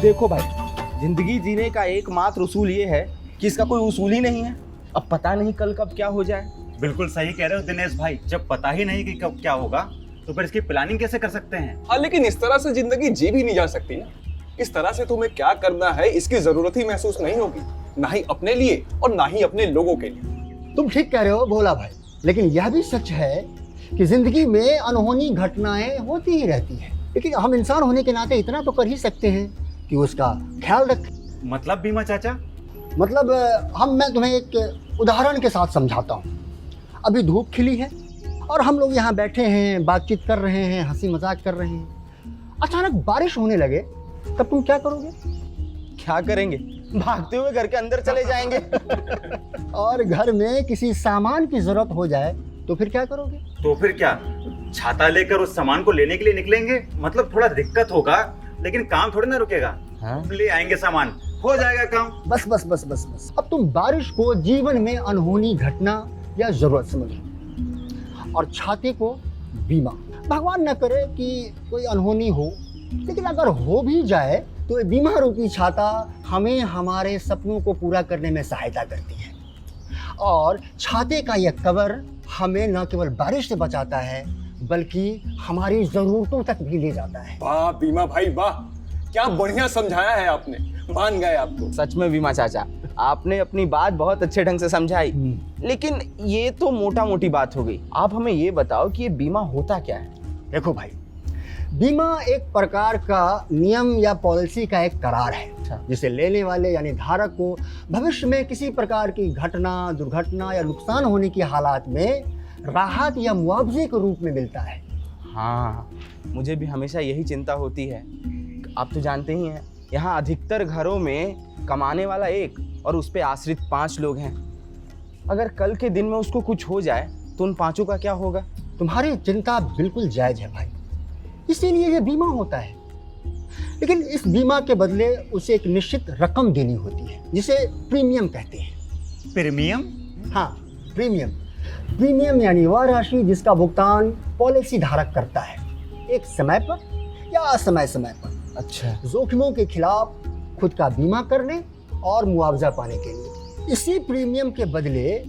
देखो भाई, जिंदगी जीने का एकमात्र उसूल ये है कि इसका कोई उसूल ही नहीं है। अब पता नहीं कल कब क्या हो जाए। बिल्कुल सही कह रहे हो दिनेश भाई, जब पता ही नहीं कि कब क्या होगा तो फिर इसकी प्लानिंग कैसे कर सकते हैं। हाँ, लेकिन इस तरह से जिंदगी जी भी नहीं जा सकती ना। इस तरह से तुम्हें क्या करना है इसकी जरूरत ही महसूस नहीं होगी, ना ही अपने लिए और ना ही अपने लोगों के लिए। तुम ठीक कह रहे हो भोला भाई, लेकिन यह भी सच है कि जिंदगी में अनहोनी घटनाएं होती ही रहती है, लेकिन हम इंसान होने के नाते इतना तो कर ही सकते हैं कि उसका ख्याल रखें। मतलब बीमा चाचा? मतलब मैं तुम्हें एक उदाहरण के साथ समझाता हूँ। अभी धूप खिली है और हम लोग यहाँ बैठे हैं, बातचीत कर रहे हैं, हंसी मजाक कर रहे हैं। अचानक बारिश होने लगे, तब तुम क्या करोगे? क्या करेंगे? भागते हुए घर के अंदर चले जाएंगे। और घर में किसी सामान की जरूरत हो जाए तो फिर क्या करोगे? तो फिर क्या, छाता लेकर उस सामान को लेने के लिए निकलेंगे। मतलब थोड़ा दिक्कत होगा लेकिन काम थोड़ी ना रुकेगा। हाँ? ले आएंगे सामान, हो जाएगा काम। बस बस बस बस बस। अब तुम बारिश को जीवन में अनहोनी घटना या जरूरत समझो और छाते को बीमा। भगवान न करे कि कोई अनहोनी हो, लेकिन अगर हो भी जाए तो ये बीमा रूपी छाता हमें हमारे सपनों को पूरा करने में सहायता करती है। और छाते का यह कवर हमें न केवल बारिश से बचाता है बल्कि हमारी जरूरतों तक भी ले जाता है। वाह बीमा भाई वाह, क्या बढ़िया समझाया है आपने, मान गए आपको। सच में बीमा चाचा, आपने अपनी बात बहुत अच्छे ढंग से समझाई। लेकिन ये तो मोटा मोटी बात हो गई। आप हमें ये बताओ कि ये बीमा होता क्या है? देखो भाई, बीमा एक प्रकार का नियम या पॉलिसी का एक करार है जिसे लेने वाले यानी धारक को भविष्य में किसी प्रकार की घटना, दुर्घटना या नुकसान होने की हालात में राहत या मुआवजे के रूप में मिलता है। हाँ, मुझे भी हमेशा यही चिंता होती है। आप तो जानते ही हैं, यहाँ अधिकतर घरों में कमाने वाला एक और उस पे आश्रित 5 लोग हैं। अगर कल के दिन में उसको कुछ हो जाए तो उन 5 का क्या होगा? तुम्हारी चिंता बिल्कुल जायज है भाई, इसीलिए ये बीमा होता है। लेकिन इस बीमा के बदले उसे एक निश्चित रकम देनी होती है जिसे प्रीमियम कहते हैं। प्रीमियम? हाँ, प्रीमियम। प्रीमियम यानी वह राशि जिसका भुगतान पॉलिसी धारक करता है, एक समय पर या असमय समय पर, अच्छा। जोखिमों के खिलाफ खुद का बीमा करने और मुआवजा पाने के लिए। इसी प्रीमियम के बदले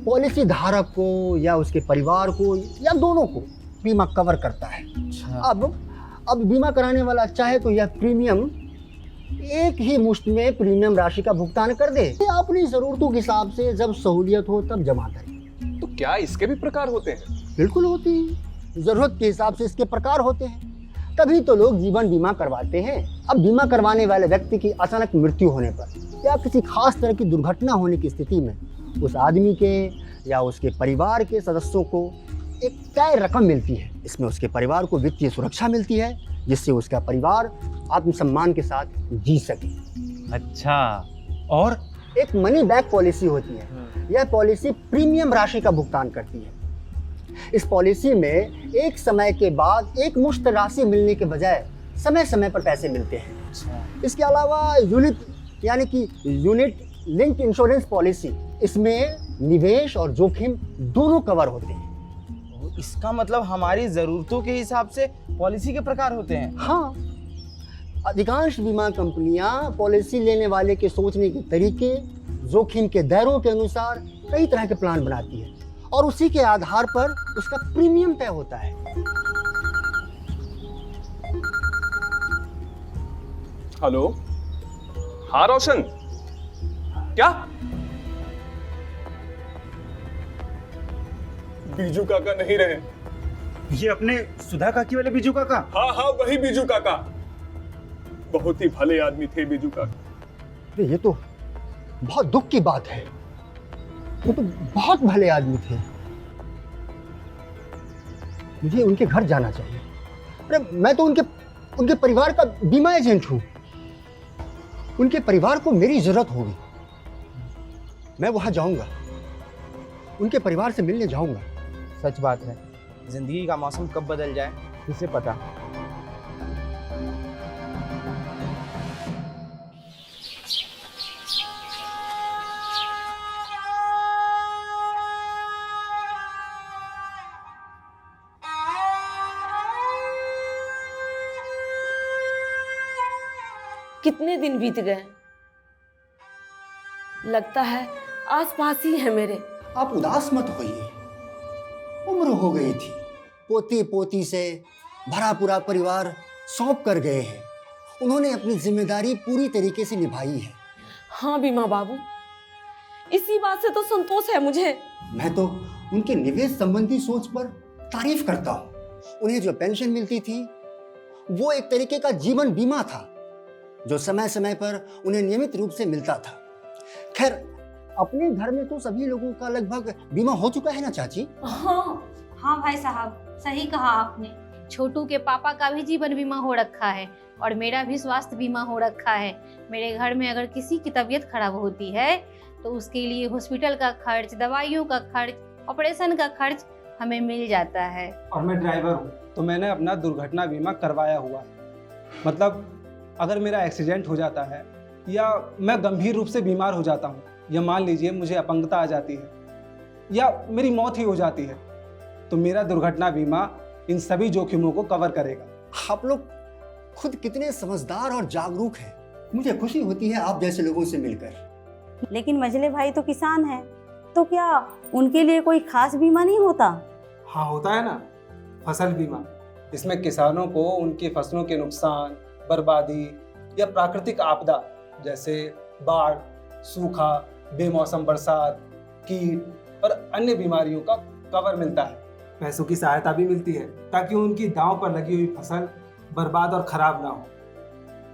पॉलिसी धारक को या उसके परिवार को या दोनों को बीमा कवर करता है। अच्छा। अब बीमा कराने वाला चाहे तो यह प्रीमियम एक ही मुश्त में प्रीमियम राशि का भुगतान कर दे या अपनी जरूरतों के हिसाब से जब सहूलियत हो तब जमा करे। तो क्या इसके भी प्रकार होते हैं? बिल्कुल होती है, जरूरत के हिसाब से इसके प्रकार होते हैं, तभी तो लोग जीवन बीमा करवाते हैं। अब बीमा करवाने वाले व्यक्ति की अचानक मृत्यु होने पर या किसी खास तरह की दुर्घटना होने की स्थिति में उस आदमी के या उसके परिवार के सदस्यों को एक तय रकम मिलती है। इसमें उसके परिवार को वित्तीय सुरक्षा मिलती है जिससे उसका परिवार आत्मसम्मान के साथ जी सके। अच्छा, और एक मनी बैक पॉलिसी होती है। यह पॉलिसी प्रीमियम राशि का भुगतान करती है। इस पॉलिसी में एक समय के बाद एक मुश्त राशि मिलने के बजाय समय समय पर पैसे मिलते हैं। अच्छा। इसके अलावा यूनिट लिंक्ड इंश्योरेंस पॉलिसी, इसमें निवेश और जोखिम दोनों कवर होते हैं। इसका मतलब हमारी जरूरतों के हिसाब से पॉलिसी के प्रकार होते हैं। हाँ, अधिकांश बीमा कंपनियां पॉलिसी लेने वाले के सोचने के तरीके, जोखिम के दायरों के अनुसार कई तरह के प्लान बनाती है और उसी के आधार पर उसका प्रीमियम तय होता है। हेलो, हाँ रोशन, क्या? बीजू काका नहीं रहे? ये अपने सुधा काकी वाले बीजू काका? हाँ हाँ, वही बीजू काका। बहुत ही भले आदमी थे बीजू काका। ये तो बहुत दुख की बात है, वो तो बहुत भले आदमी थे। मुझे उनके घर जाना चाहिए। अरे मैं तो उनके परिवार का बीमा एजेंट हूं। उनके परिवार को मेरी जरूरत होगी। मैं वहां जाऊंगा, उनके परिवार से मिलने जाऊंगा। सच बात है, जिंदगी का मौसम कब बदल जाए किसे पता। कितने दिन बीत गए, लगता है आसपास ही है मेरे। आप उदास मत होइए, उम्र हो गई थी, पोती पोती से भरा पूरा परिवार सौंप कर गए हैं। उन्होंने अपनी जिम्मेदारी पूरी तरीके से निभाई है। हाँ बीमा बाबू, इसी बात से तो संतोष है मुझे। मैं तो उनके निवेश संबंधी सोच पर तारीफ करता हूँ। उन्हें जो पेंशन मिलती थी वो एक तरीके का जीवन बीमा था जो समय समय पर उन्हें नियमित रूप से मिलता था। खैर, अपने घर में तो सभी लोगों का लगभग बीमा हो चुका है ना चाची? हाँ भाई साहब, सही कहा आपने। छोटू के पापा का भी जीवन बीमा हो रखा है और मेरा भी स्वास्थ्य बीमा हो रखा है। मेरे घर में अगर किसी की तबीयत खराब होती है तो उसके लिए हॉस्पिटल का खर्च, दवाइयों का खर्च, ऑपरेशन का खर्च हमें मिल जाता है। और मैं ड्राइवर हूँ तो मैंने अपना दुर्घटना बीमा करवाया हुआ है। मतलब अगर मेरा एक्सीडेंट हो जाता है या मैं गंभीर रूप से बीमार हो जाता हूँ या मान लीजिए मुझे अपंगता आ जाती है या मेरी मौत ही हो जाती है तो मेरा दुर्घटना बीमा इन सभी जोखिमों को कवर करेगा। आप लोग खुद कितने समझदार और जागरूक हैं। मुझे खुशी होती है आप जैसे लोगों से मिलकर। लेकिन मझले भाई तो किसान हैं, तो क्या उनके लिए कोई खास बीमा नहीं होता? हाँ होता है ना, फसल बीमा। इसमें किसानों को उनकी फसलों के नुकसान, बर्बादी या प्राकृतिक आपदा जैसे बाढ़, सूखा, बेमौसम बरसात, कीट और अन्य बीमारियों का कवर मिलता है। पैसों की सहायता भी मिलती है ताकि उनकी दांव पर लगी हुई फसल बर्बाद और खराब ना हो।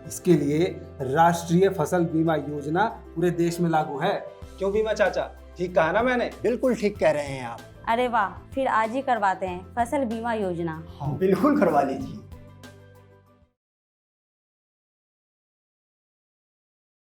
इसके लिए राष्ट्रीय फसल बीमा योजना पूरे देश में लागू है। क्यों बीमा चाचा, ठीक कहा ना मैंने? बिल्कुल ठीक कह रहे हैं आप। अरे वाह, फिर आज ही करवाते हैं फसल बीमा योजना। हाँ, बिल्कुल करवा लीजिए।